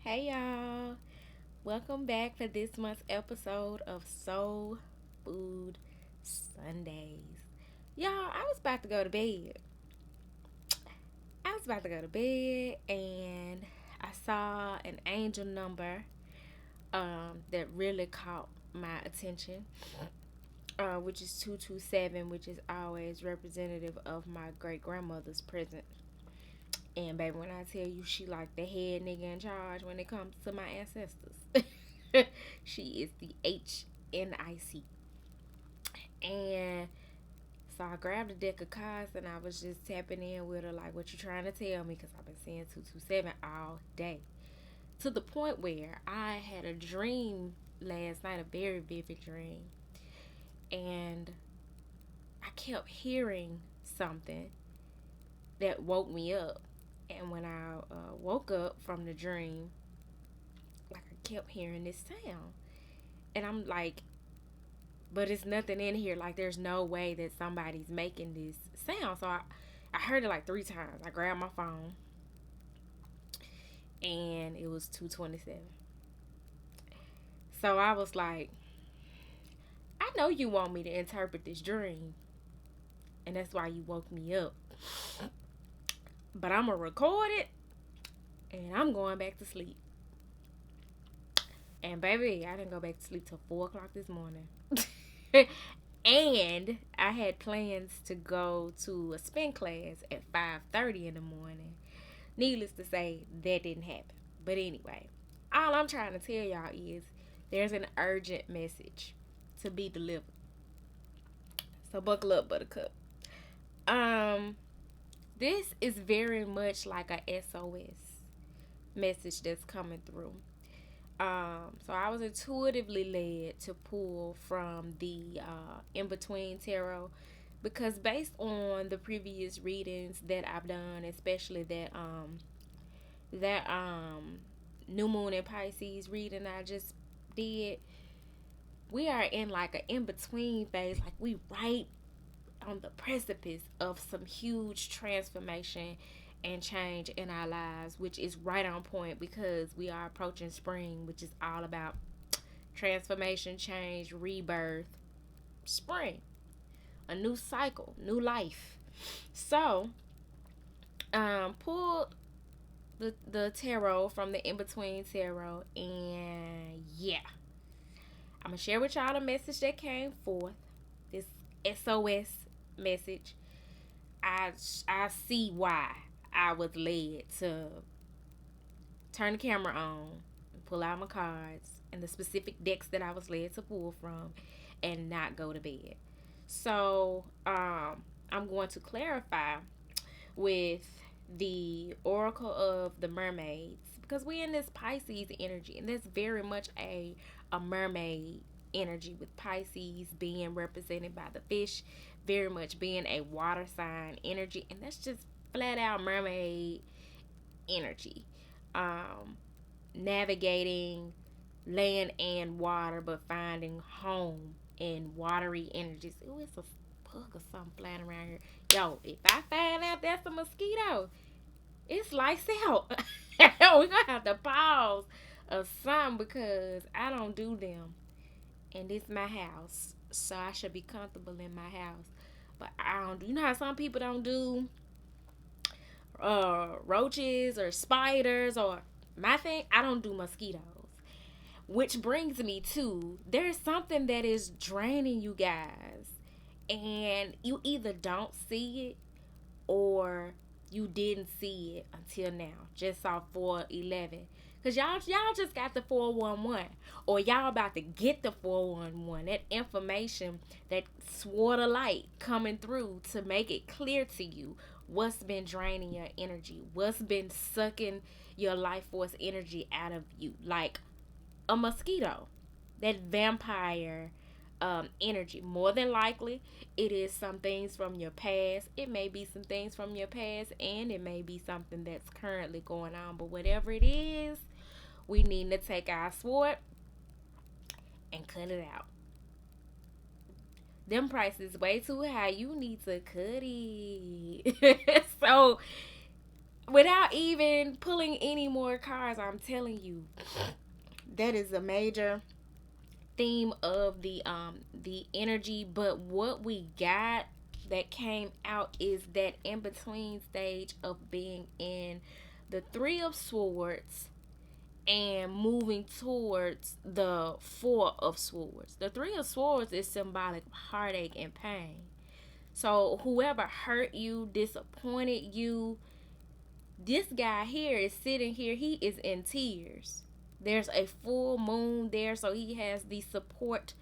Hey y'all, welcome back for this month's episode of Soul Food Sundays. Y'all, I was about to go to bed. And I saw an angel number that really caught my attention, which is 227, which is always representative of my great grandmother's present. And baby, when I tell you she like the head nigga in charge when it comes to my ancestors, she is the HNIC. And so I grabbed a deck of cards and I was just tapping in with her like, what you trying to tell me? Because I've been seeing 227 all day. To the point where I had a dream last night, a very vivid dream. And I kept hearing something that woke me up. And when I woke up from the dream, like I kept hearing this sound. And I'm like, but it's nothing in here. Like there's no way that somebody's making this sound. So I heard it like 3 times. I grabbed my phone and it was 227. So I was like, I know you want me to interpret this dream. And that's why you woke me up. But I'm going to record it and I'm going back to sleep. And baby, I didn't go back to sleep till 4 o'clock this morning. And I had plans to go to a spin class at 5:30 in the morning. Needless to say, that didn't happen. But anyway, all I'm trying to tell y'all is there's an urgent message to be delivered. So buckle up, buttercup. This is very much like a SOS message that's coming through. So I was intuitively led to pull from the In Between Tarot because based on the previous readings that I've done, especially that New Moon in Pisces reading I just did, we are in like an in between phase, like we right on the precipice of some huge transformation and change in our lives, which is right on point because we are approaching spring, which is all about transformation, change, rebirth, spring, a new cycle, new life. So, pulled the tarot from the In Between Tarot, and yeah, I'm gonna share with y'all the message that came forth. This SOS message. I see why I was led to turn the camera on and pull out my cards and the specific decks that I was led to pull from and not go to bed. So I'm going to clarify with the Oracle of the Mermaids because we're in this Pisces energy, and that's very much a mermaid energy, with Pisces being represented by the fish, very much being a water sign energy, and that's just flat out mermaid energy. Um, Navigating land and water, but finding home in watery energies. Ooh, it's a bug or something flying around here. Yo, if I find out that's a mosquito, it's lights out. We're gonna have to pause or something because I don't do them. And it's my house. So I should be comfortable in my house. But I don't do, you know how some people don't do roaches or spiders, or my thing, I don't do mosquitoes. Which brings me to, there's something that is draining you guys, and you either don't see it or you didn't see it until now. Just saw 411. Cause y'all just got the 411, or y'all about to get the 411. That information, that sword of light coming through to make it clear to you what's been draining your energy, what's been sucking your life force energy out of you, like a mosquito, that vampire energy. More than likely, it is some things from your past. It may be some things from your past, and it may be something that's currently going on. But whatever it is, we need to take our sword and cut it out. Them prices way too high. You need to cut it. So Without even pulling any more cards, I'm telling you, that is a major theme of the energy. But what we got that came out is that in between stage of being in the Three of Swords and moving towards the Four of Swords. The Three of Swords is symbolic of heartache and pain. So whoever hurt you, disappointed you, this guy here is sitting here, he is in tears. There's a full moon there, so he has the support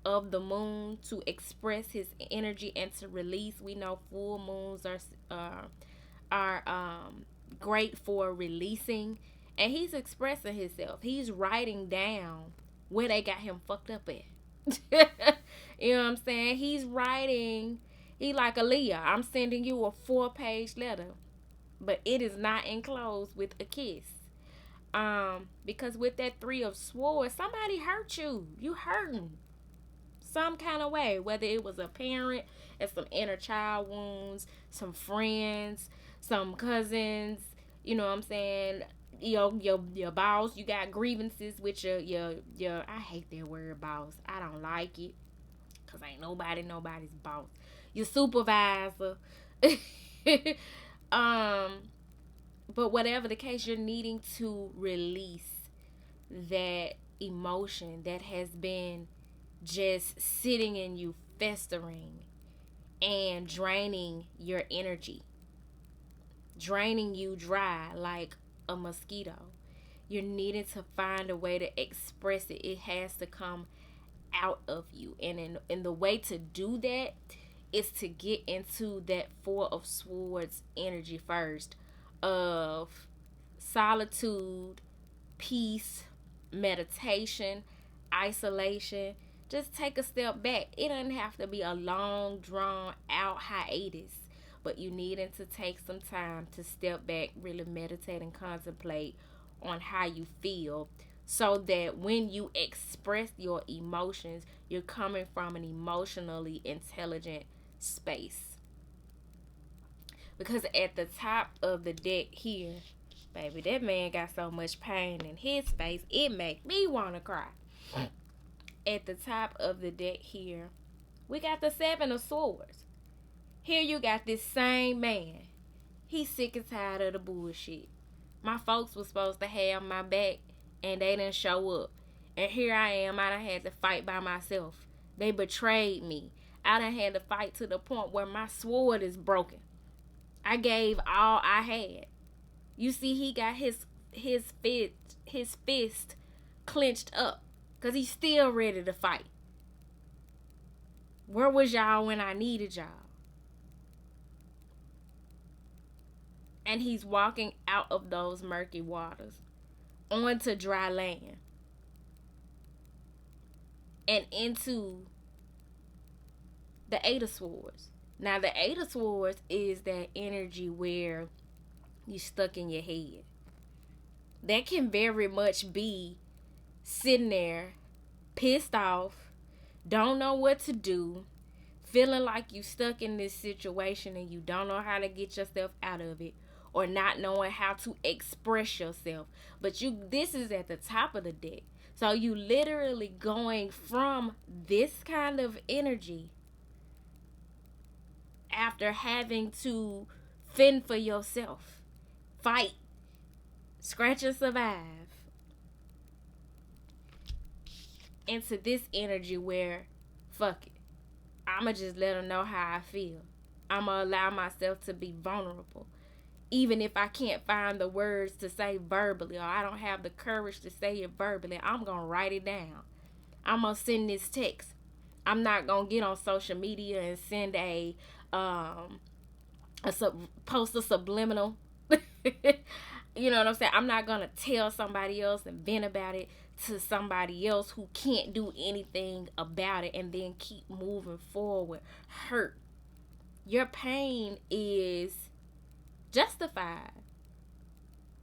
of the moon to express his energy and to release. We know full moons are great for releasing, and he's expressing himself. He's writing down where they got him fucked up at. You know what I'm saying? He's writing. He like, Aaliyah, I'm sending you a 4-page letter, but it is not enclosed with a kiss. Because with that Three of Swords, somebody hurt you. You hurting some kind of way, whether it was a parent and some inner child wounds, some friends, some cousins, you know what I'm saying? Your boss, you got grievances with your I hate that word boss. I don't like it. Cause ain't nobody's boss. Your supervisor. um but whatever the case, you're needing to release that emotion that has been just sitting in you, festering and draining your energy, draining you dry like a mosquito. You're needing to find a way to express it. It has to come out of you. And in the way to do that is to get into that Four of Swords energy first, of solitude, peace, meditation, isolation. Just take a step back. It doesn't have to be a long, drawn out hiatus, but you needing to take some time to step back, really meditate and contemplate on how you feel, so that when you express your emotions, you're coming from an emotionally intelligent space. Because at the top of the deck here, baby, that man got so much pain in his face, it make me want to cry. At the top of the deck here, we got the Seven of Swords. Here you got this same man. He's sick and tired of the bullshit. My folks was supposed to have my back, and they didn't show up. And here I am, I done had to fight by myself. They betrayed me. I done had to fight to the point where my sword is broken. I gave all I had. You see, he got his fist clenched up, because he's still ready to fight. Where was y'all when I needed y'all? And he's walking out of those murky waters onto dry land and into the Eight of Swords. Now, the Eight of Swords is that energy where you stuck in your head. That can very much be sitting there, pissed off, don't know what to do, feeling like you stuck in this situation and you don't know how to get yourself out of it, or not knowing how to express yourself. But this is at the top of the deck. So you literally going from this kind of energy after having to fend for yourself, fight, scratch and survive, into this energy where, fuck it, I'ma just let them know how I feel. I'ma allow myself to be vulnerable. Even if I can't find the words to say verbally, or I don't have the courage to say it verbally, I'm going to write it down. I'm going to send this text. I'm not going to get on social media and send post a subliminal. You know what I'm saying? I'm not going to tell somebody else and vent about it to somebody else who can't do anything about it, and then keep moving forward. Hurt. Your pain is justified.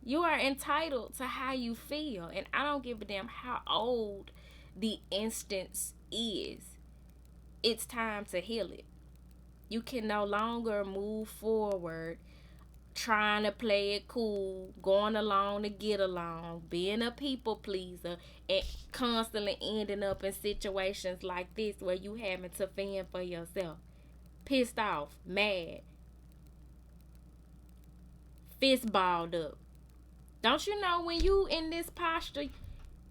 You are entitled to how you feel, and I don't give a damn how old the instance is. It's time to heal it. You can no longer move forward trying to play it cool, going along to get along, being a people pleaser, and constantly ending up in situations like this where you having to fend for yourself. Pissed off, mad, fist balled up. Don't you know when you in this posture,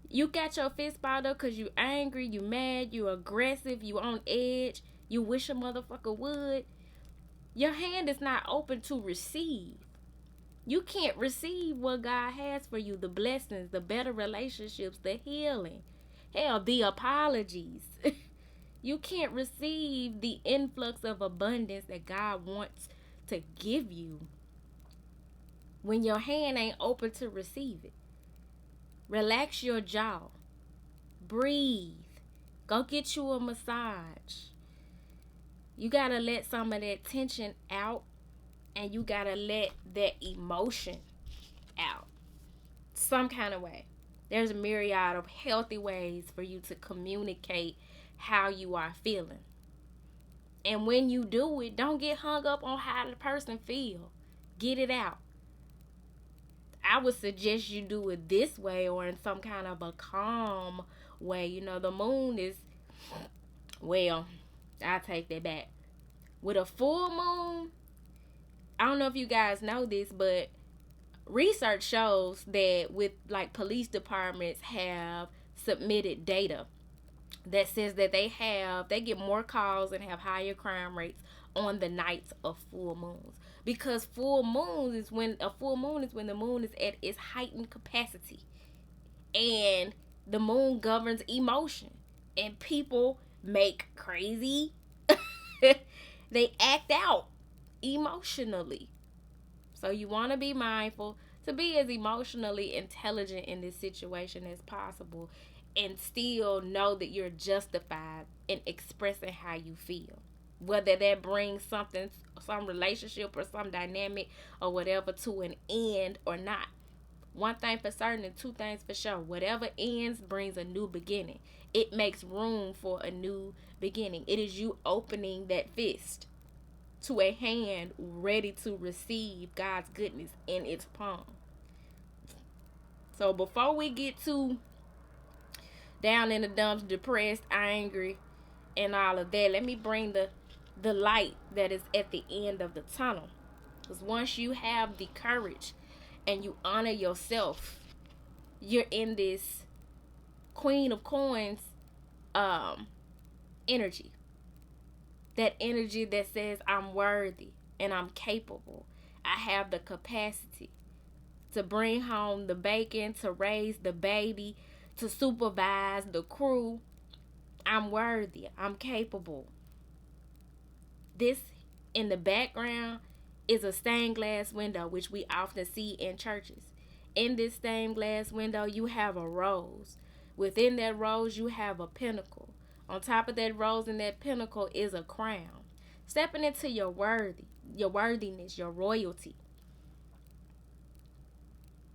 you got your fist balled up because you angry, you mad, you aggressive, you on edge, you wish a motherfucker would. Your hand is not open to receive. You can't receive what God has for you, the blessings, the better relationships, the healing. Hell, the apologies. You can't receive the influx of abundance that God wants to give you when your hand ain't open to receive it. Relax your jaw. Breathe. Go get you a massage. You gotta let some of that tension out, and you gotta let that emotion out some kind of way. There's a myriad of healthy ways for you to communicate how you are feeling. And when you do it, don't get hung up on how the person feel. Get it out. I would suggest you do it this way or in some kind of a calm way. You know, the moon is, well, I take that back. With a full moon, I don't know if you guys know this, but research shows that with like police departments have submitted data that says that they get more calls and have higher crime rates on the nights of full moons, because full moon is when the moon is at its heightened capacity, and the moon governs emotion, and people make crazy they act out emotionally. So you want to be mindful to be as emotionally intelligent in this situation as possible, and still know that you're justified in expressing how you feel. Whether that brings something, some relationship or some dynamic or whatever to an end or not. One thing for certain and two things for sure. Whatever ends brings a new beginning. It makes room for a new beginning. It is you opening that fist to a hand ready to receive God's goodness in its palm. So before we get too down in the dumps, depressed, angry, and all of that, let me bring the light that is at the end of the tunnel. Because once you have the courage and you honor yourself, you're in this Queen of Coins energy. That energy that says I'm worthy and I'm capable. I have the capacity to bring home the bacon, to raise the baby, to supervise the crew. I'm worthy. I'm capable. This in the background is a stained glass window, which we often see in churches. In this stained glass window, you have a rose. Within that rose, you have a pinnacle. On top of that rose and that pinnacle is a crown. Stepping into your worthiness, your royalty,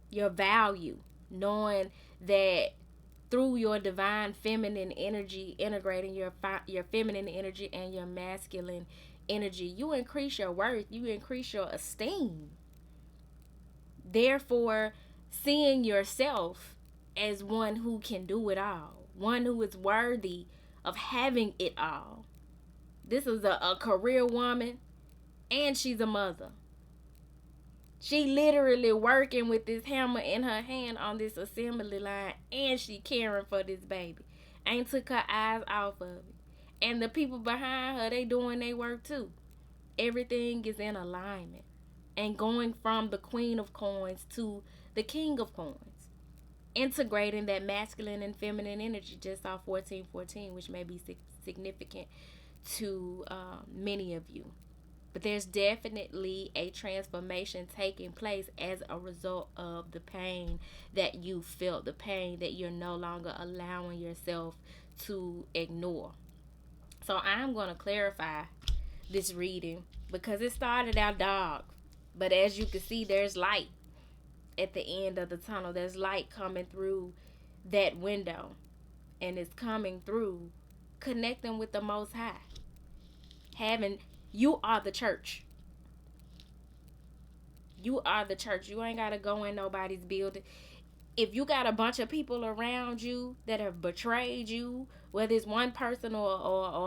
your value, knowing that through your divine feminine energy, integrating your feminine energy and your masculine energy, you increase your worth, you increase your esteem. Therefore, seeing yourself as one who can do it all, one who is worthy of having it all. This is a career woman, and she's a mother. She literally working with this hammer in her hand on this assembly line, and she caring for this baby. Ain't took her eyes off of it. And the people behind her, they doing their work too. Everything is in alignment. And going from the Queen of Coins to the King of Coins. Integrating that masculine and feminine energy just off 1414, which may be significant to many of you. But there's definitely a transformation taking place as a result of the pain that you felt, the pain that you're no longer allowing yourself to ignore. So I'm going to clarify this reading because it started out dark. But as you can see, there's light at the end of the tunnel. There's light coming through that window. And it's coming through connecting with the Most High. You are the church. You are the church. You ain't got to go in nobody's building. If you got a bunch of people around you that have betrayed you, whether it's one person or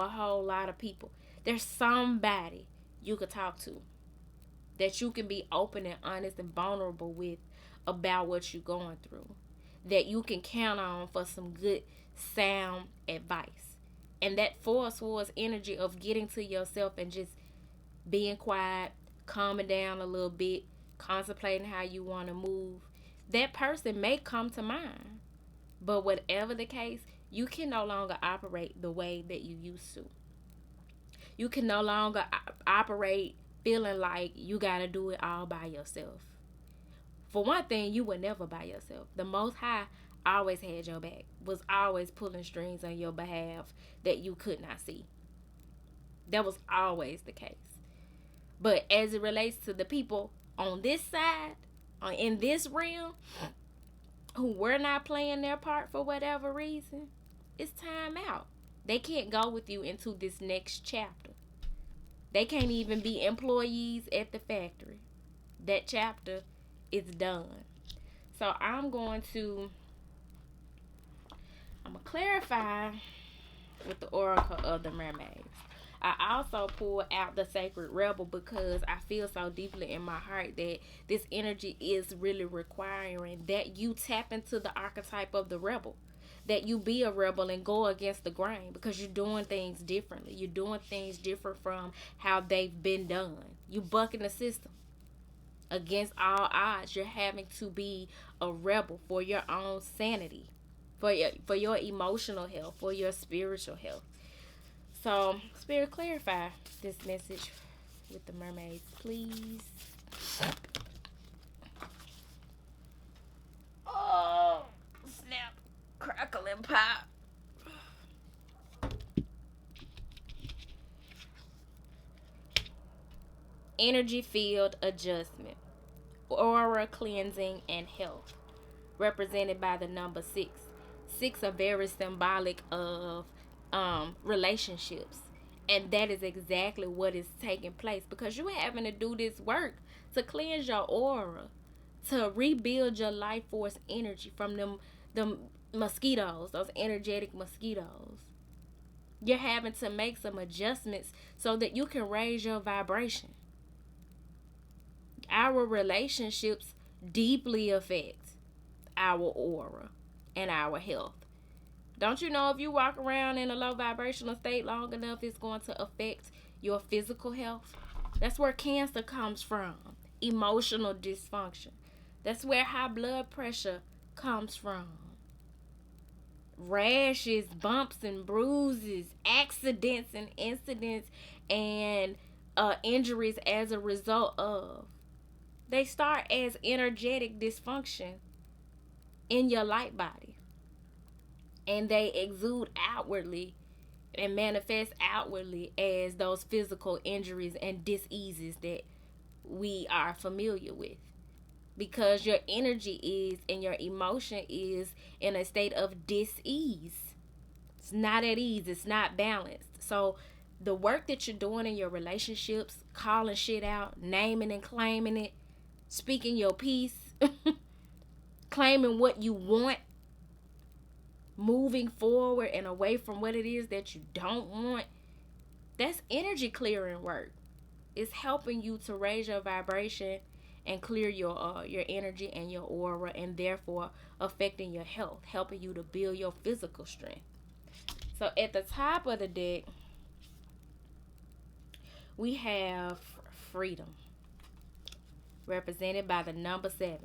a whole lot of people, there's somebody you could talk to that you can be open and honest and vulnerable with about what you're going through, that you can count on for some good sound advice. And that force energy of getting to yourself and just being quiet, calming down a little bit, contemplating how you want to move, that person may come to mind. But whatever the case, you can no longer operate the way that you used to. You can no longer operate feeling like you got to do it all by yourself. For one thing, you were never by yourself. The Most High always had your back, was always pulling strings on your behalf that you could not see. That was always the case. But as it relates to the people on this side, in this realm, who were not playing their part for whatever reason, it's time out. They can't go with you into this next chapter. They can't even be employees at the factory. That chapter is done. So I'm going to clarify with the Oracle of the Mermaids. I also pulled out the Sacred Rebel because I feel so deeply in my heart that this energy is really requiring that you tap into the archetype of the rebel. That you be a rebel and go against the grain because you're doing things differently. You're doing things different from how they've been done. You bucking the system. Against all odds, you're having to be a rebel for your own sanity, for your emotional health, for your spiritual health. So, Spirit, clarify this message with the mermaids, please. Oh, snap, crackle, and pop. Energy field adjustment, aura cleansing, and health, represented by the number 6. 6 are very symbolic of relationships, and that is exactly what is taking place because you're having to do this work to cleanse your aura, to rebuild your life force energy from them mosquitoes, those energetic mosquitoes. You're having to make some adjustments so that you can raise your vibration. Our relationships deeply affect our aura and our health. Don't you know if you walk around in a low vibrational state long enough, it's going to affect your physical health? That's where cancer comes from. Emotional dysfunction. That's where high blood pressure comes from. Rashes, bumps and bruises, accidents and incidents, and injuries as a result of. They start as energetic dysfunction in your light body. And they exude outwardly and manifest outwardly as those physical injuries and diseases that we are familiar with. Because your energy is and your emotion is in a state of dis-ease. It's not at ease. It's not balanced. So the work that you're doing in your relationships, calling shit out, naming and claiming it, speaking your piece, claiming what you want, moving forward and away from what it is that you don't want, that's energy clearing work. It's helping you to raise your vibration and clear your energy and your aura, and therefore affecting your health, helping you to build your physical strength. So at the top of the deck, we have freedom, represented by the number 7.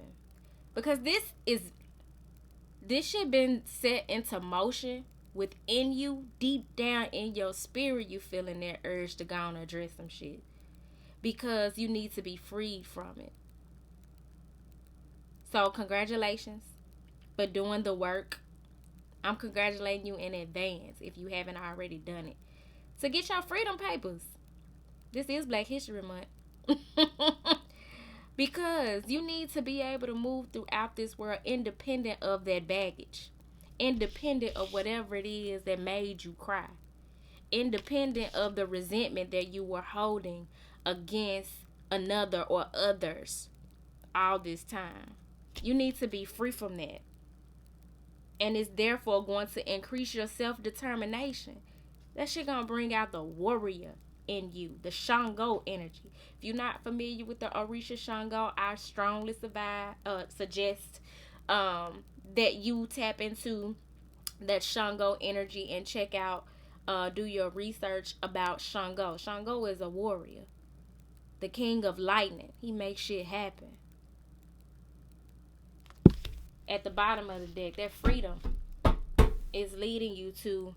Because this shit been set into motion within you, deep down in your spirit. You feeling that urge to go and address some shit because you need to be freed from it. So congratulations for doing the work. I'm congratulating you in advance if you haven't already done it to get your freedom papers. This is Black History Month. Because you need to be able to move throughout this world independent of that baggage. Independent of whatever it is that made you cry. Independent of the resentment that you were holding against another or others. all this time. You need to be free from that. And it's therefore going to increase your self-determination. That shit gonna bring out the warrior in you, the Shango energy. If you're not familiar with the Orisha Shango, I strongly suggest that you tap into that Shango energy and check out, do your research about Shango. Shango is a warrior, the king of lightning. He makes shit happen. At the bottom of the deck, that freedom is leading you to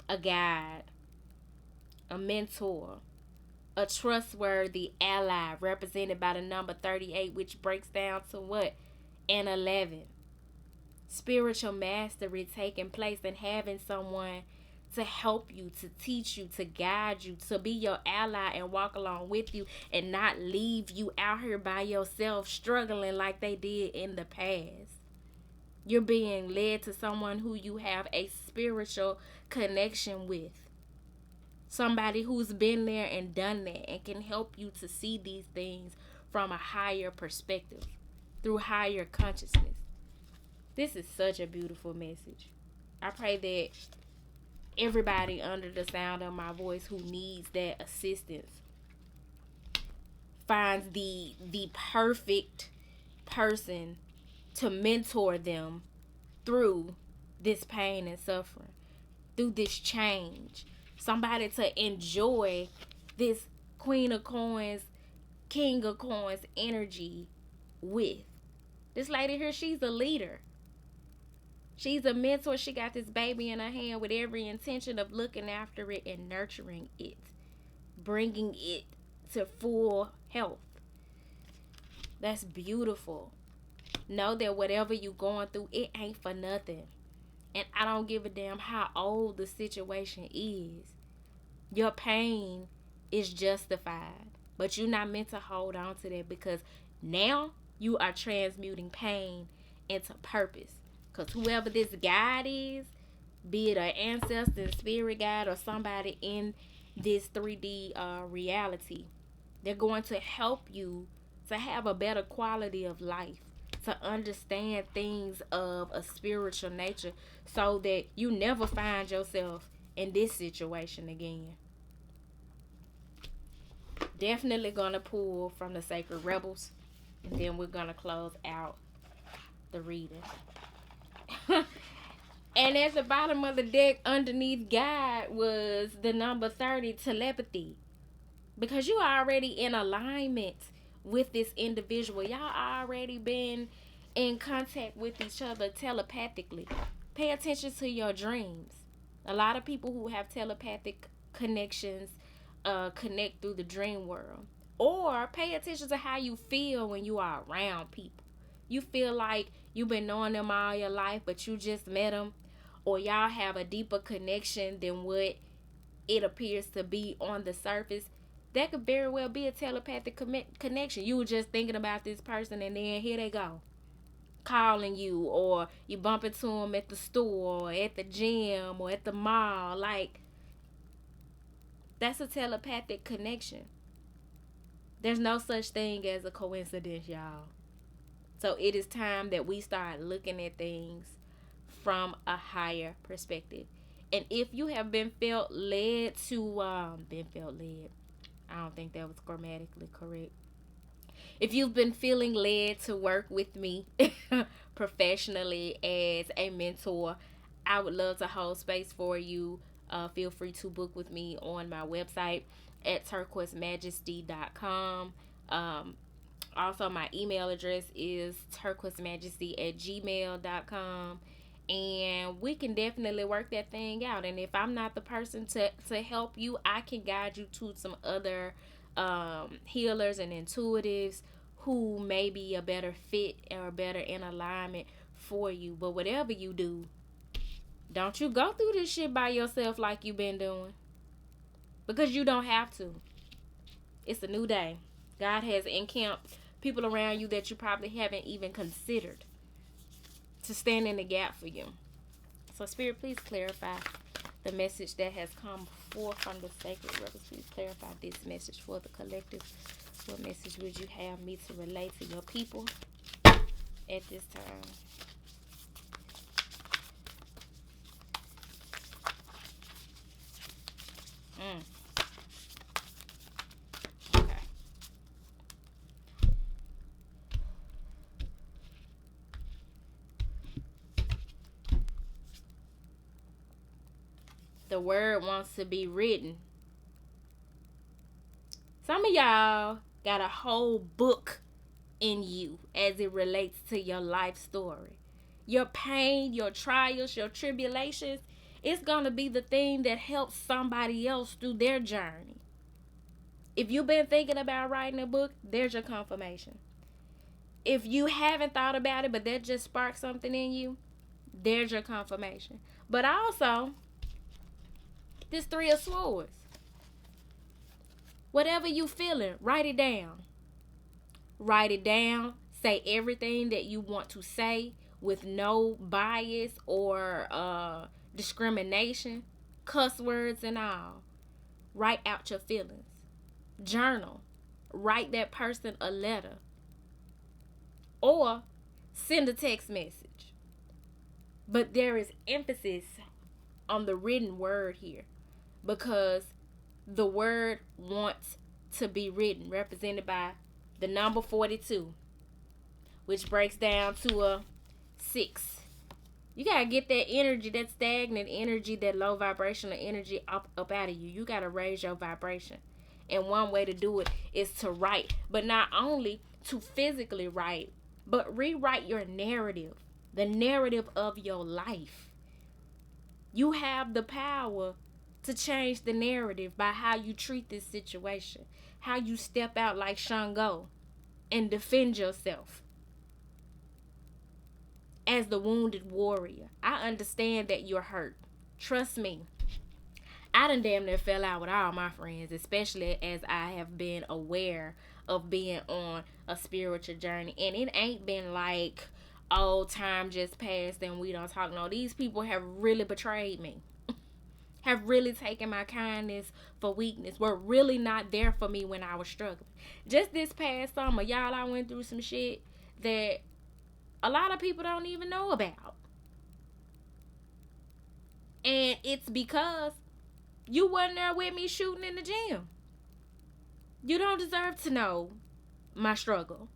a guide, a mentor, a trustworthy ally, represented by the number 38, which breaks down to what? An 11. Spiritual mastery taking place and having someone to help you, to teach you, to guide you, to be your ally and walk along with you and not leave you out here by yourself struggling like they did in the past. You're being led to someone who you have a spiritual connection with. Somebody who's been there and done that and can help you to see these things from a higher perspective, through higher consciousness. This is such a beautiful message. I pray that everybody under the sound of my voice who needs that assistance finds the perfect person to mentor them through this pain and suffering, through this change. Somebody to enjoy this Queen of Coins, King of Coins energy with. This lady here, she's a leader. She's a mentor. She got this baby in her hand with every intention of looking after it and nurturing it, bringing it to full health. That's beautiful. Know that whatever you're going through, it ain't for nothing. And I don't give a damn how old the situation is. Your pain is justified. But you're not meant to hold on to that, because now you are transmuting pain into purpose. Because whoever this guide is, be it an ancestor, spirit guide, or somebody in this 3D reality, they're going to help you to have a better quality of life, to understand things of a spiritual nature, so that you never find yourself in this situation again. Definitely gonna pull from the Sacred Rebels, and then we're gonna close out the reading. And at the bottom of the deck, underneath God, was the number 30, telepathy. Because you are already in alignment with this individual. Y'all already been in contact with each other telepathically. Pay attention to your dreams. A lot of people who have telepathic connections connect through the dream world. Or pay attention to how you feel when you are around people. You feel like you've been knowing them all your life, but you just met them. Or y'all have a deeper connection than what it appears to be on the surface. That could very well be a telepathic connection. You were just thinking about this person, and then here they go, calling you, or you bump into them at the store, or at the gym, or at the mall. Like, that's a telepathic connection. There's no such thing as a coincidence, y'all. So it is time that we start looking at things from a higher perspective. And if you have been felt led to, I don't think that was grammatically correct. If you've been feeling led to work with me professionally as a mentor, I would love to hold space for you. Feel free to book with me on my website at turquoisemajesty.com. Also, my email address is turquoisemajesty@gmail.com. And we can definitely work that thing out. And if I'm not the person to help you, I can guide you to some other healers and intuitives who may be a better fit or better in alignment for you. But whatever you do, don't you go through this shit by yourself like you've been doing. Because you don't have to. It's a new day. God has encamped people around you that you probably haven't even considered to stand in the gap for you. So, Spirit, please clarify the message that has come forth from the Sacred Rebels. Please clarify this message for the collective What message would you have me to relate to your people at this time? Mm. Okay. The word wants to be written. Some of y'all got a whole book in you as it relates to your life story. Your pain, your trials, your tribulations, it's going to be the thing that helps somebody else through their journey. If you've been thinking about writing a book, there's your confirmation. If you haven't thought about it, but that just sparked something in you, there's your confirmation. But also, this Three of Swords. Whatever you feeling, write it down. Write it down. Say everything that you want to say with no bias or discrimination. Cuss words and all. Write out your feelings. Journal. Write that person a letter. Or send a text message. But there is emphasis on the written word here, because the word wants to be written, represented by the number 42, which breaks down to a 6. You gotta get that energy, that stagnant energy, that low vibrational energy up out of you. You gotta raise your vibration. And one way to do it is to write. But not only to physically write, but rewrite your narrative. The narrative of your life. You have the power to change the narrative by how you treat this situation. How you step out like Shango and defend yourself. As the wounded warrior. I understand that you're hurt. Trust me. I done damn near fell out with all my friends, especially as I have been aware of being on a spiritual journey. And it ain't been like, oh, time just passed and we don't talk. No, these people have really betrayed me. Have really taken my kindness for weakness. Were really not there for me when I was struggling. Just this past summer, y'all, I went through some shit that a lot of people don't even know about. And it's because you wasn't there with me shooting in the gym. You don't deserve to know my struggle.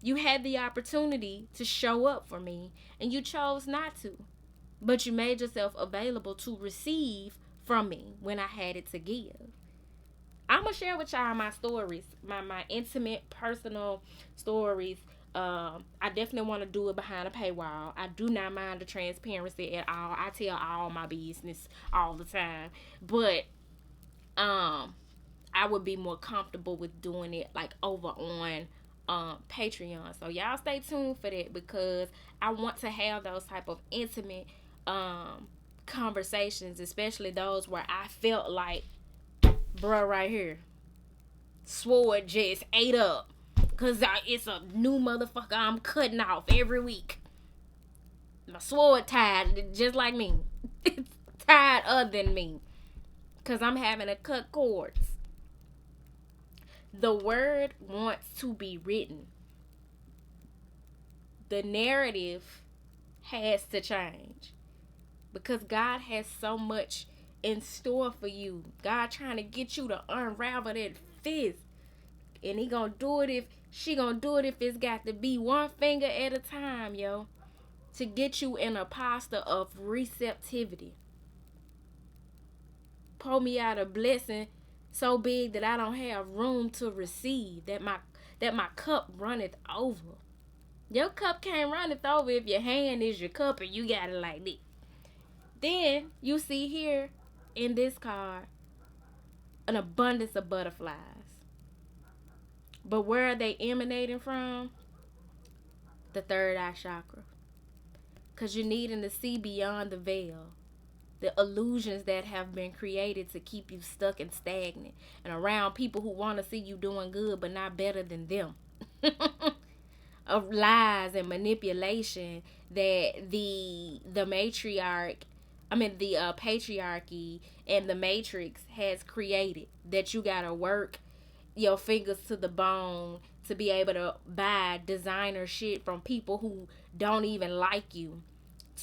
You had the opportunity to show up for me, and you chose not to. But you made yourself available to receive from me when I had it to give. I'm going to share with y'all my stories, my intimate, personal stories. I definitely want to do it behind a paywall. I do not mind the transparency at all. I tell all my business all the time. But I would be more comfortable with doing it like over on Patreon. So y'all stay tuned for that, because I want to have those type of intimate conversations, especially those where I felt like, bruh, right here, sword just ate up, because it's a new motherfucker I'm cutting off every week. My sword tied just like me. It's tied other than me, because I'm having to cut cords. The word wants to be written. The narrative has to change, because God has so much in store for you. God trying to get you to unravel that fist. And he gonna do it she gonna do it if it's got to be one finger at a time, yo. To get you in a posture of receptivity. Pour me out a blessing so big that I don't have room to receive. That my cup runneth over. Your cup can't runneth over if your hand is your cup and you got it like this. Then you see here in this card an abundance of butterflies. But where are they emanating from? The third eye chakra. Because you're needing to see beyond the veil. The illusions that have been created to keep you stuck and stagnant. And around people who want to see you doing good but not better than them. Of lies and manipulation that the matriarch, the patriarchy and the matrix has created, that you gotta work your fingers to the bone to be able to buy designer shit from people who don't even like you,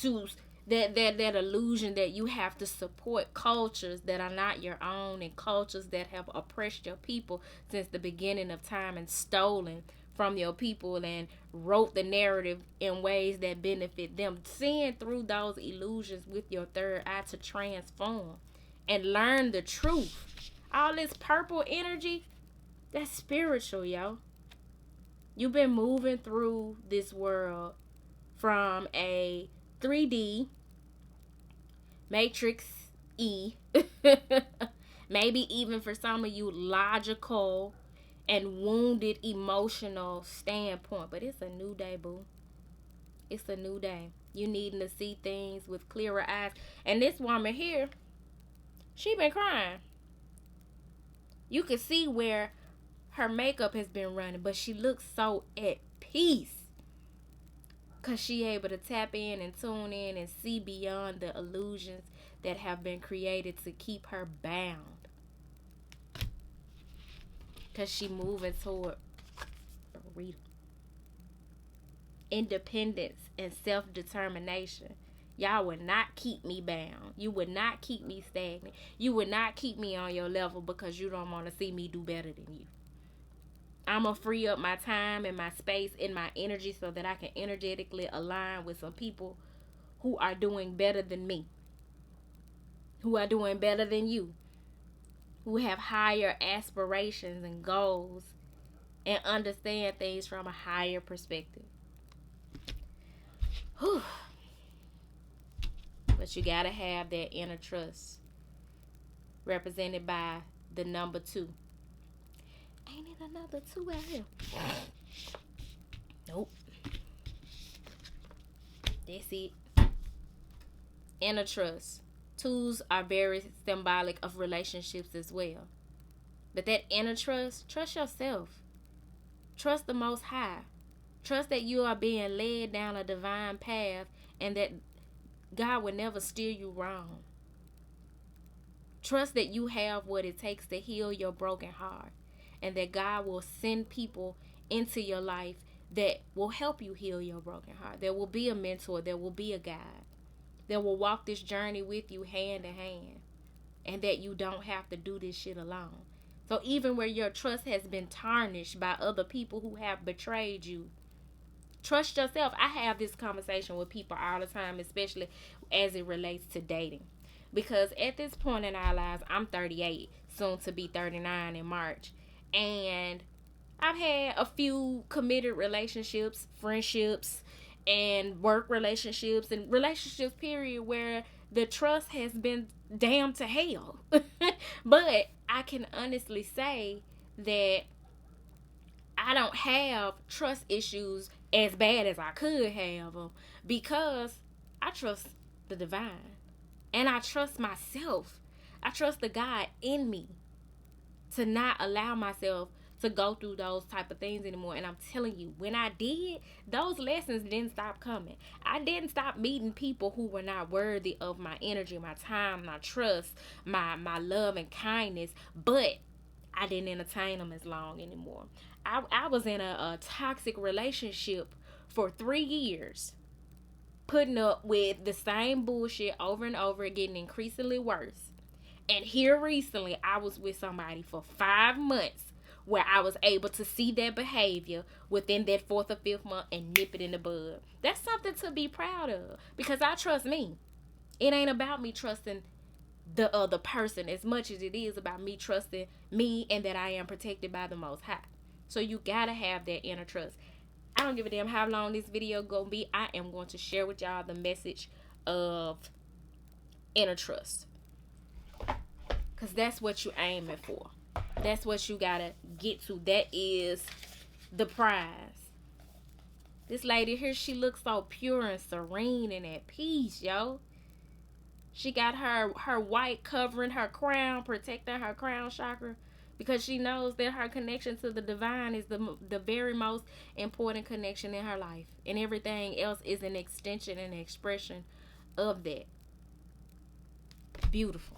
to that illusion that you have to support cultures that are not your own, and cultures that have oppressed your people since the beginning of time and stolen from your people and wrote the narrative in ways that benefit them. Seeing through those illusions with your third eye to transform and learn the truth. All this purple energy, that's spiritual, yo. You've been moving through this world from a 3D Matrix E, maybe even for some of you, logical and wounded emotional standpoint. But it's a new day, boo. It's a new day. You needing to see things with clearer eyes. And this woman here, she been crying. You can see where her makeup has been running, but she looks so at peace. Because she able to tap in and tune in and see beyond the illusions that have been created to keep her bound. Because she moving toward freedom, independence, and self-determination. Y'all would not keep me bound. You would not keep me stagnant. You would not keep me on your level because you don't want to see me do better than you. I'm going to free up my time and my space and my energy so that I can energetically align with some people who are doing better than me, who are doing better than you, who have higher aspirations and goals and understand things from a higher perspective. Whew. But you got to have that inner trust represented by the number 2. Ain't it another 2 out here? Nope. That's it. Inner trust. 2s are very symbolic of relationships as well. But that inner trust yourself. Trust the Most High. Trust that you are being led down a divine path and that God will never steer you wrong. Trust that you have what it takes to heal your broken heart, and that God will send people into your life that will help you heal your broken heart. There will be a mentor. There will be a guide that will walk this journey with you hand in hand, and that you don't have to do this shit alone. So even where your trust has been tarnished by other people who have betrayed you, trust yourself. I have this conversation with people all the time, especially as it relates to dating. Because at this point in our lives, I'm 38, soon to be 39 in March. And I've had a few committed relationships, friendships, and work relationships, and relationships, period, where the trust has been damn to hell. But I can honestly say that I don't have trust issues as bad as I could have them because I trust the divine. And I trust myself. I trust the God in me to not allow myself to go through those type of things anymore. And I'm telling you, when I did, those lessons didn't stop coming. I didn't stop meeting people who were not worthy of my energy, my time, my trust, my love and kindness. But I didn't entertain them as long anymore. I was in a toxic relationship for 3 years, putting up with the same bullshit over and over, getting increasingly worse. And here recently, I was with somebody for 5 months where I was able to see their behavior within that 4th or 5th month and nip it in the bud. That's something to be proud of because I trust me. It ain't about me trusting the other person as much as it is about me trusting me and that I am protected by the Most High. So you gotta have that inner trust. I don't give a damn how long this video gonna be. I am going to share with y'all the message of inner trust, because that's what you're aiming for. That's what you gotta get to. That is the prize. This lady here, she looks so pure and serene and at peace, yo. She got her white covering her crown, protecting her crown chakra, because she knows that her connection to the divine is the very most important connection in her life. And everything else is an extension and expression of that. Beautiful.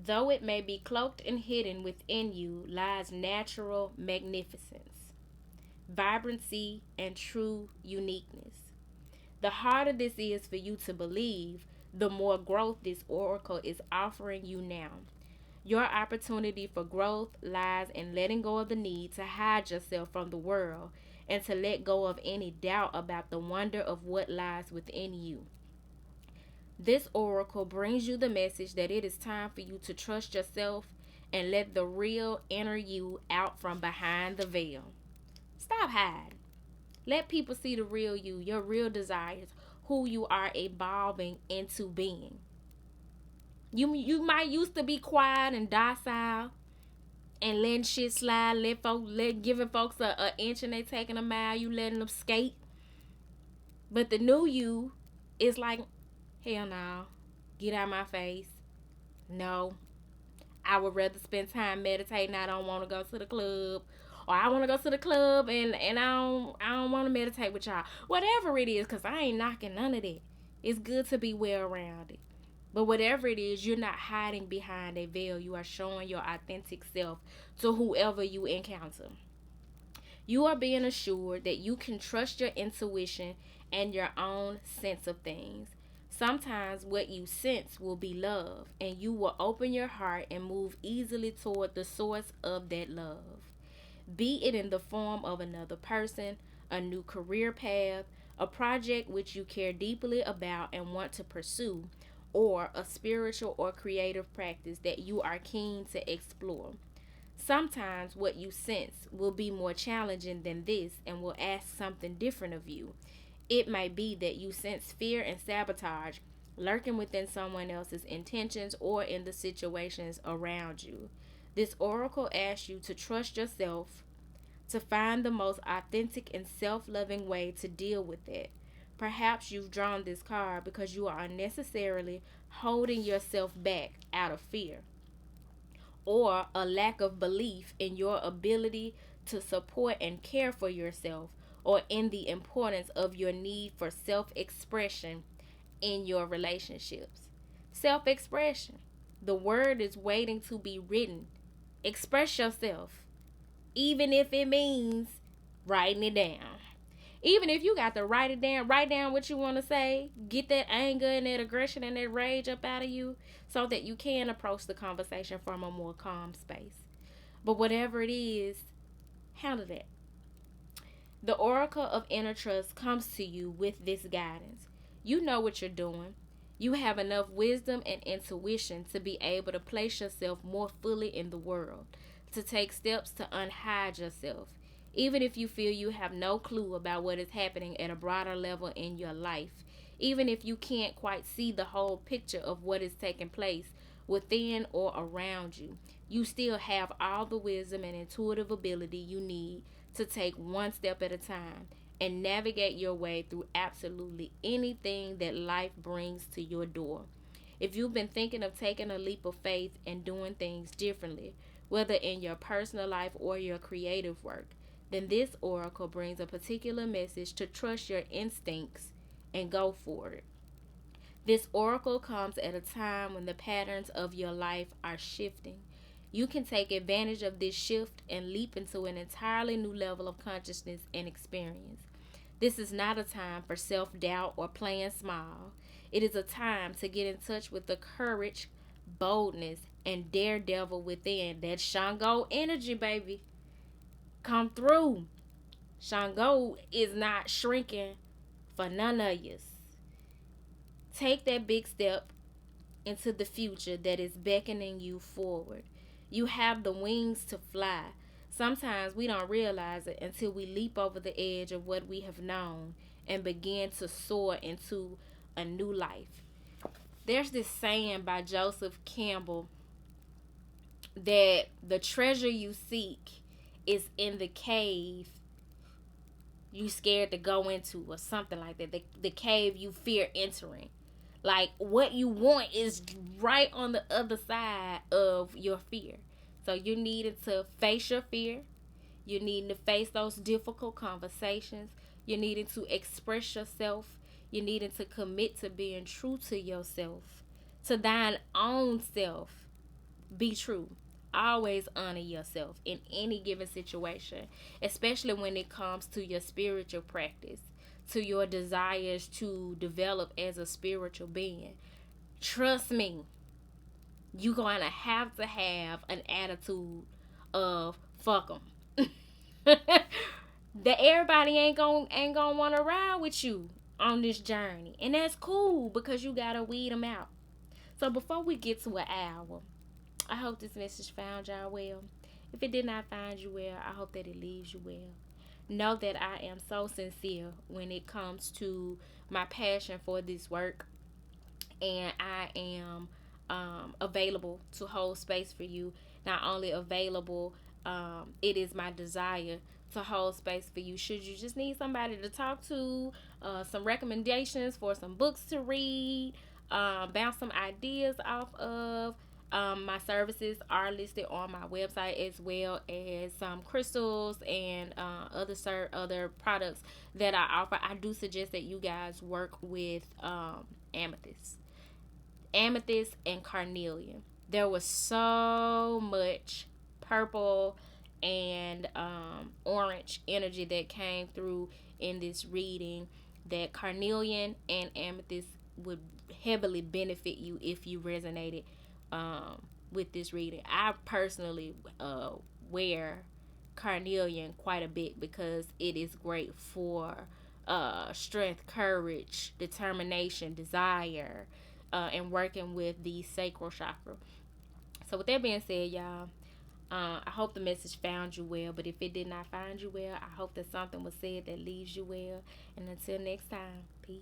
Though it may be cloaked and hidden within you lies natural magnificence, vibrancy, and true uniqueness. The harder this is for you to believe, the more growth this oracle is offering you now. Your opportunity for growth lies in letting go of the need to hide yourself from the world and to let go of any doubt about the wonder of what lies within you. This oracle brings you the message that it is time for you to trust yourself and let the real inner you out from behind the veil. Stop hiding. Let people see the real you, your real desires, who you are evolving into being. You might used to be quiet and docile and letting shit slide, giving folks a inch and they taking a mile, you letting them skate. But the new you is like, hell no, get out of my face. No, I would rather spend time meditating. I don't want to go to the club, or I want to go to the club and I don't want to meditate with y'all. Whatever it is, cause I ain't knocking none of that. It's good to be well around it. But whatever it is, you're not hiding behind a veil. You are showing your authentic self to whoever you encounter. You are being assured that you can trust your intuition and your own sense of things. Sometimes what you sense will be love, and you will open your heart and move easily toward the source of that love. Be it in the form of another person, a new career path, a project which you care deeply about and want to pursue, or a spiritual or creative practice that you are keen to explore. Sometimes what you sense will be more challenging than this and will ask something different of you. It might be that you sense fear and sabotage lurking within someone else's intentions or in the situations around you. This oracle asks you to trust yourself, to find the most authentic and self loving way to deal with it. Perhaps you've drawn this card because you are unnecessarily holding yourself back out of fear or a lack of belief in your ability to support and care for yourself, or in the importance of your need for self expression in your relationships. Self expression. The word is waiting to be written. Express yourself, even if it means writing it down. Even if you got to write down what you want to say, get that anger and that aggression and that rage up out of you so that you can approach the conversation from a more calm space. But whatever it is, handle that. The oracle of inner trust comes to you with this guidance. You know what you're doing. You have enough wisdom and intuition to be able to place yourself more fully in the world, to take steps to unhide yourself, even if you feel you have no clue about what is happening at a broader level in your life, even if you can't quite see the whole picture of what is taking place within or around you. You still have all the wisdom and intuitive ability you need to take one step at a time and navigate your way through absolutely anything that life brings to your door. If you've been thinking of taking a leap of faith and doing things differently, whether in your personal life or your creative work, then this oracle brings a particular message to trust your instincts and go for it. This oracle comes at a time when the patterns of your life are shifting. You can take advantage of this shift and leap into an entirely new level of consciousness and experience. This is not a time for self-doubt or playing small. It is a time to get in touch with the courage, boldness, and daredevil within. That Shango energy, baby. Come through. Shango is not shrinking for none of you. Take that big step into the future that is beckoning you forward. You have the wings to fly. Sometimes we don't realize it until we leap over the edge of what we have known and begin to soar into a new life. There's this saying by Joseph Campbell that the treasure you seek is in the cave you scared to go into, or something like that. The cave you fear entering. Like, what you want is right on the other side of your fear. So you needed to face your fear. You needing to face those difficult conversations. You needing to express yourself. You needing to commit to being true to yourself, to thine own self. Be true. Always honor yourself in any given situation, especially when it comes to your spiritual practice, to your desires to develop as a spiritual being. Trust me, you're going to have an attitude of fuck them. That everybody ain't gonna want to ride with you on this journey, and that's cool because you gotta weed them out. So before we get to an hour, I hope this message found y'all well. If it did not find you well, I hope that it leaves you well. Know that I am so sincere when it comes to my passion for this work, and I am available to hold space for you. Not only available, it is my desire to hold space for you. Should you just need somebody to talk to, some recommendations for some books to read, bounce some ideas off of, my services are listed on my website, as well as some crystals and other products that I offer. I do suggest that you guys work with amethyst and carnelian. There was so much purple and orange energy that came through in this reading that carnelian and amethyst would heavily benefit you if you resonated with this reading. I personally wear carnelian quite a bit because it is great for strength, courage, determination, desire, and working with the sacral chakra. So with that being said, y'all, I hope the message found you well. But if it did not find you well, I hope that something was said that leaves you well. And until next time, peace.